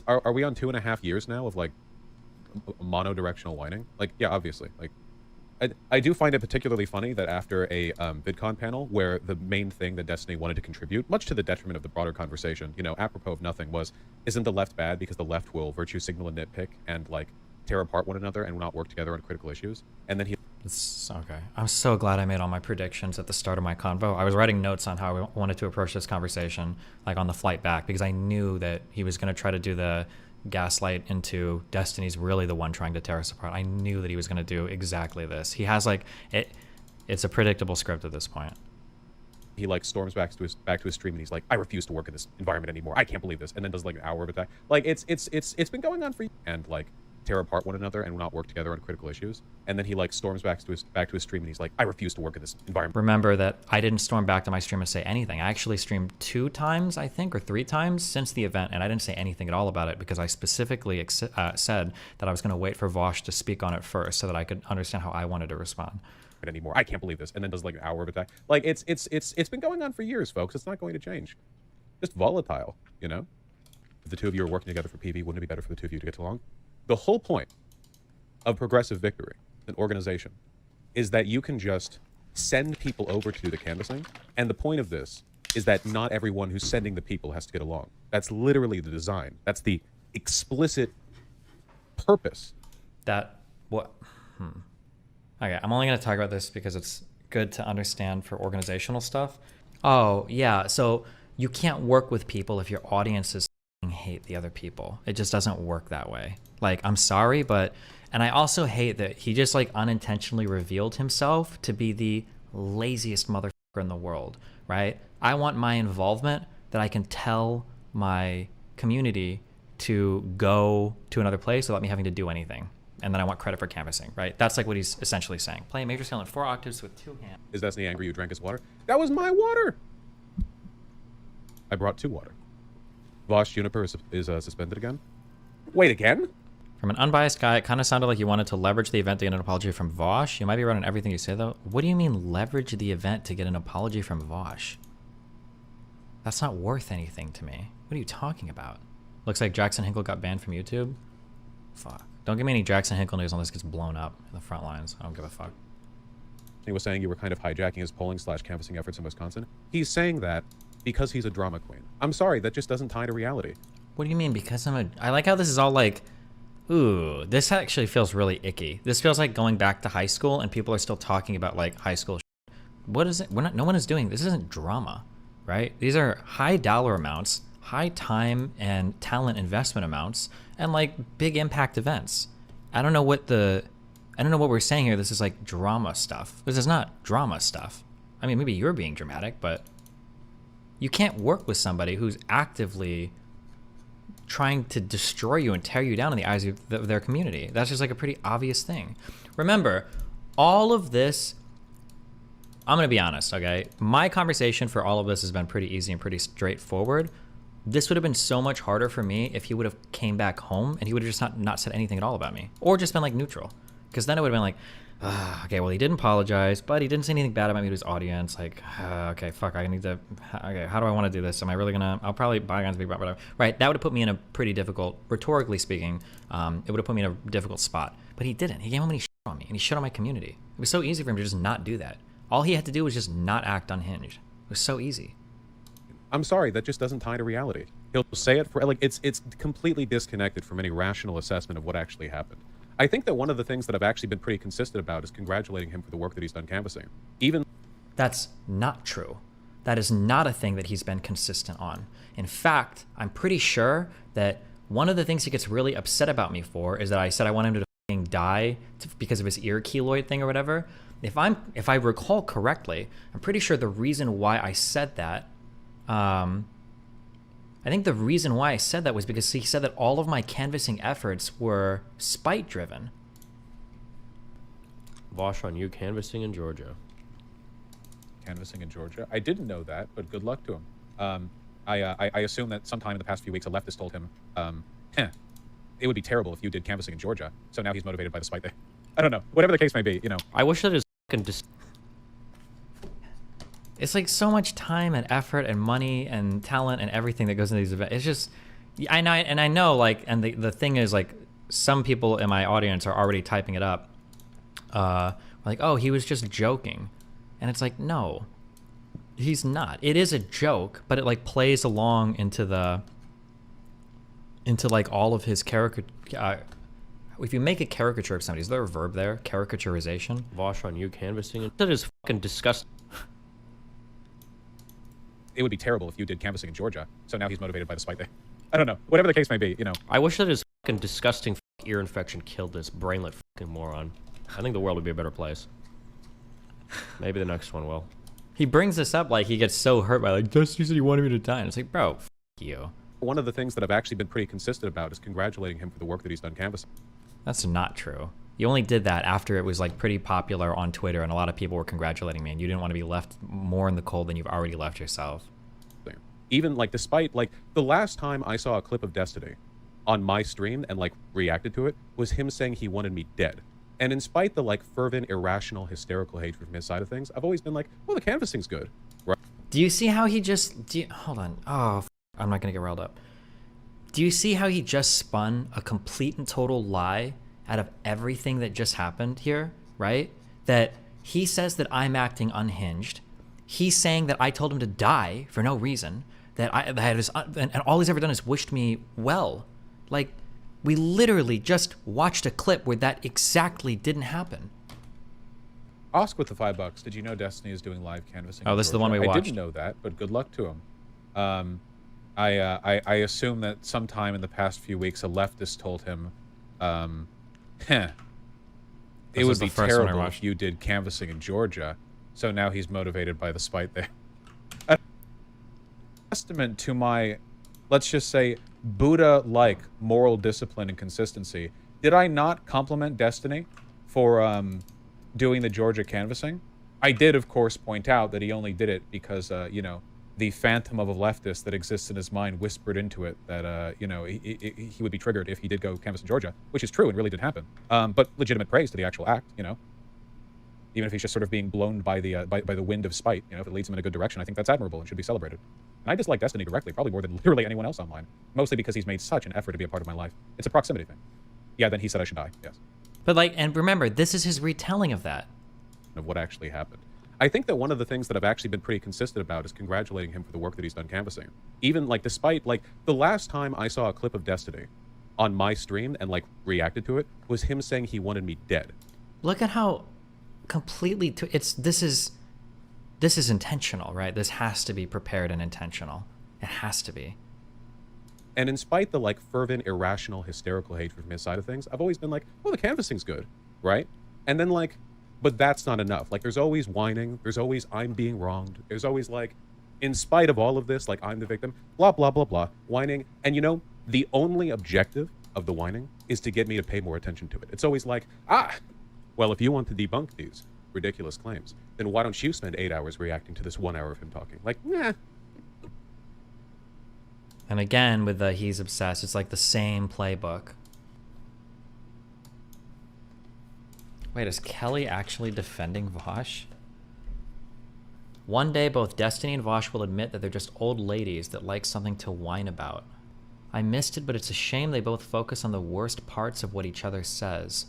Are we on 2.5 years now of like monodirectional whining? Like, yeah, obviously. Like, I do find it particularly funny that after a VidCon panel where the main thing that Destiny wanted to contribute, much to the detriment of the broader conversation, you know, apropos of nothing, was, isn't the left bad because the left will virtue signal and nitpick and like tear apart one another and not work together on critical issues? And then he... It's okay. I'm so glad I made all my predictions at the start of my convo. I was writing notes on how I wanted to approach this conversation, like on the flight back, because I knew that he was going to try to do the gaslight into Destiny's really the one trying to tear us apart. I knew that he was going to do exactly this. He has like it's a predictable script at this point. He like storms back to his stream and he's like, I refuse to work in this environment anymore. I can't believe this. And then does like an hour of attack. Like it's been going on for years. And like tear apart one another and not work together on critical issues. And then he like storms back to his stream and he's like, I refuse to work in this environment. Remember that I didn't storm back to my stream and say anything. I actually streamed 2 times, I think, or 3 times since the event, and I didn't say anything at all about it because I specifically said that I was going to wait for Vaush to speak on it first so that I could understand how I wanted to respond. Anymore. I can't believe this. And then does like an hour of attack. Like it's been going on for years, folks. It's not going to change. Just volatile, you know? If the two of you are working together for PV, wouldn't it be better for the two of you to get along? The whole point of progressive victory, an organization, is that you can just send people over to do the canvassing. And the point of this is that not everyone who's sending the people has to get along. That's literally the design. That's the explicit purpose. That what? Okay, I'm only going to talk about this because it's good to understand for organizational stuff. Oh, yeah, so you can't work with people if your audience is hate the other people. It just doesn't work that way. Like, I'm sorry, but... And I also hate that he just, like, unintentionally revealed himself to be the laziest motherfucker in the world, right? I want my involvement that I can tell my community to go to another place without me having to do anything. And then I want credit for canvassing, right? That's like what he's essentially saying. Play a major scale in 4 octaves with 2 hands. Is Destiny angry you drank his water? That was my water! I brought 2 water. Vaush Juniper is suspended again? Wait, again? From an unbiased guy, it kind of sounded like you wanted to leverage the event to get an apology from Vaush. You might be right on everything you say, though. What do you mean leverage the event to get an apology from Vaush? That's not worth anything to me. What are you talking about? Looks like Jackson Hinkle got banned from YouTube. Fuck. Don't give me any Jackson Hinkle news unless it gets blown up in the front lines. I don't give a fuck. He was saying you were kind of hijacking his polling / canvassing efforts in Wisconsin. He's saying that because he's a drama queen. I'm sorry, that just doesn't tie to reality. What do you mean? Because I like how this is all like, ooh, this actually feels really icky. This feels like going back to high school and people are still talking about like high school shit. What is it? No one is doing, this isn't drama, right? These are high dollar amounts, high time and talent investment amounts, and like big impact events. I don't know what we're saying here. This is like drama stuff. This is not drama stuff. I mean, maybe you're being dramatic, but you can't work with somebody who's actively trying to destroy you and tear you down in the eyes of their community. That's just like a pretty obvious thing. Remember, all of this, I'm gonna be honest, okay? My conversation for all of this has been pretty easy and pretty straightforward. This would have been so much harder for me if he would have came back home and he would have just not said anything at all about me. Or just been like neutral. Because then it would have been like, okay, well, he didn't apologize, but he didn't say anything bad about me to his audience. Like, okay, fuck, I need to, okay, how do I want to do this? Am I really gonna, I'll probably buy guns, big, whatever. Right, that would have put me in a pretty difficult, rhetorically speaking, it would have put me in a difficult spot. But he didn't. He came home and he shit on me, and he shit on my community. It was so easy for him to just not do that. All he had to do was just not act unhinged. It was so easy. I'm sorry, that just doesn't tie to reality. He'll say it for, like, it's completely disconnected from any rational assessment of what actually happened. I think that one of the things that I've actually been pretty consistent about is congratulating him for the work that he's done canvassing. That's not true. That is not a thing that he's been consistent on. In fact, I'm pretty sure that one of the things he gets really upset about me for is that I said I want him to fucking die because of his ear keloid thing or whatever. If I recall correctly, I'm pretty sure the reason why I said that, I think the reason why I said that was because he said that all of my canvassing efforts were spite-driven. Vaush on you canvassing in Georgia. Canvassing in Georgia? I didn't know that, but good luck to him. I assume that sometime in the past few weeks a leftist told him, it would be terrible if you did canvassing in Georgia. So now he's motivated by the spite thing. I don't know. Whatever the case may be, you know. I wish that his fucking It's like so much time and effort and money and talent and everything that goes into these events. It's just, Yeah, I know, like, and the thing is, like, some people in my audience are already typing it up. Like, oh, he was just joking. And it's like, no, he's not. It is a joke, but it, like, plays along into like, all of his caricature. If you make a caricature of somebody, is there a verb there? Caricaturization? Vaush on you canvassing and that is fucking disgusting. It would be terrible if you did canvassing in Georgia. So now he's motivated by the spite there. I don't know. Whatever the case may be, you know. I wish that his fucking disgusting ear infection killed this brainlet fucking moron. I think the world would be a better place. Maybe the next one will. He brings this up like he gets so hurt by, like, Destiny said he wanted me to die. And it's like, bro, f you. One of the things that I've actually been pretty consistent about is congratulating him for the work that he's done canvassing. That's not true. You only did that after it was, like, pretty popular on Twitter and a lot of people were congratulating me and you didn't want to be left more in the cold than you've already left yourself. Even, like, despite, like, the last time I saw a clip of Destiny on my stream and, like, reacted to it was him saying he wanted me dead. And in spite the, like, fervent, irrational, hysterical hatred from his side of things, I've always been like, well, the canvassing's good, right? Do you see how he just... hold on. Oh, I'm not going to get riled up. Do you see how he just spun a complete and total lie out of everything that just happened here, right? That he says that I'm acting unhinged. He's saying that I told him to die for no reason. And all he's ever done is wished me well. Like, we literally just watched a clip where that exactly didn't happen. Osk with the $5. Did you know Destiny is doing live canvassing? Oh, this is the one we watched. I didn't know that, but good luck to him. I assume that sometime in the past few weeks, a leftist told him, it would be terrible if you did canvassing in Georgia. So now he's motivated by the spite there. A testament to my, let's just say, Buddha-like moral discipline and consistency. Did I not compliment Destiny for doing the Georgia canvassing? I did, of course, point out that he only did it because, you know, the phantom of a leftist that exists in his mind whispered into it that, you know, he would be triggered if he did go canvass in Georgia, which is true and really did happen. But legitimate praise to the actual act, you know. Even if he's just sort of being blown by the wind of spite, you know, if it leads him in a good direction, I think that's admirable and should be celebrated. And I dislike Destiny directly, probably more than literally anyone else online. Mostly because he's made such an effort to be a part of my life. It's a proximity thing. Yeah, then he said I should die, yes. But, like, and remember, this is his retelling of that. Of what actually happened. I think that one of the things that I've actually been pretty consistent about is congratulating him for the work that he's done canvassing. Even, like, despite, like, the last time I saw a clip of Destiny on my stream and, like, reacted to it was him saying he wanted me dead. Look at how completely this is intentional, right? This has to be prepared and intentional. It has to be. And in spite the, like, fervent, irrational, hysterical hatred from his side of things, I've always been like, well, the canvassing's good, right? And then, like, but that's not enough. Like, there's always whining. There's always I'm being wronged. There's always, like, in spite of all of this, like, I'm the victim, blah, blah, blah, blah, whining. And, you know, the only objective of the whining is to get me to pay more attention to it. It's always like, well, if you want to debunk these ridiculous claims, then why don't you spend 8 hours reacting to this 1 hour of him talking? Like, nah. And again, with the he's obsessed, it's like the same playbook. Wait, is Kelly actually defending Vaush? One day, both Destiny and Vaush will admit that they're just old ladies that like something to whine about. I missed it, but it's a shame they both focus on the worst parts of what each other says.